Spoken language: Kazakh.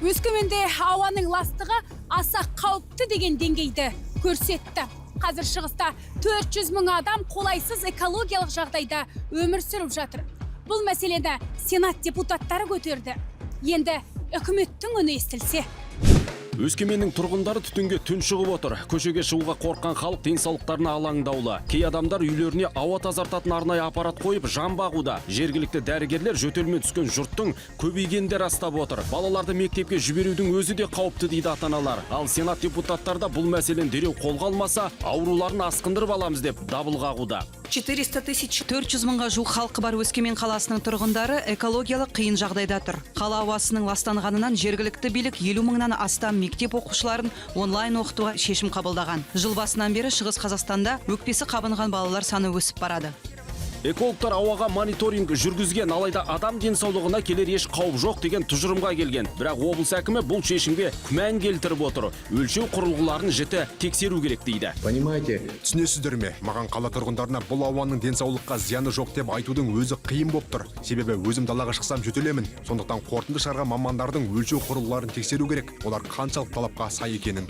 Өскеменде ауаның ластығы аса қауіпті деген деңгейді көрсетті. Қазір шығыста 400 мың адам қолайсыз экологиялық жағдайда өмір сүріп жатыр. Бұл мәселені Сенат депутаттары көтерді. Енді үкіметтің үні естілсе. Өскеменнің тұрғындары түтінге түн шығып отыр. Көшеге шығуға қорққан халық денсаулықтарына алаңдаулы. Кей адамдар үйлеріне ауа тазартатын арнайы аппарат қойып жан бағуда. Жергілікті дәрігерлер жөтелмен түскен жұрттың көбейгенде растап отыр. Балаларды мектепке жіберудің өзі де қауіпті дейді ата-аналар. Ал Сенат депутаттары да бұл мәселені дереу қолға алмаса, ауруларын асқындырып аламыз деп дабыл қағуда. 400 мыңға жуық халқы бар Өскемен қаласының тұрғындары экологиялық қиын жағдайда тұр. Қала ауасының ластанғанынан жергілікті билік 50 мыңнан астам мектеп оқушыларын онлайн оқытуға шешім қабылдаған. Жыл басынан бері Шығыс Қазақстанда өкпесі қабынған балалар саны өсіп барады. Экологтар ауаға мониторинг жүргізген, алайда адам денсаулығына келер еш қауіп жоқ деген тұжырымға келген. Бірақ облыс әкімі бұл шешімге күмән келтіріп отыр. Өлшеу құрылғыларын жіті тексеру керек дейді. Понимаете, түсінесіздер ме? Маған қала тұрғындарына бұл ауаның денсаулыққа зияны жоқ деп айтудың өзі қиын болып тұр. Себебі өзім далаға шықсам жөтелемін. Сондықтан қорытынды шығарған мамандардың өлшеу құрылғыларын тексеру керек. Олар қаншалық талапқа сай екенін.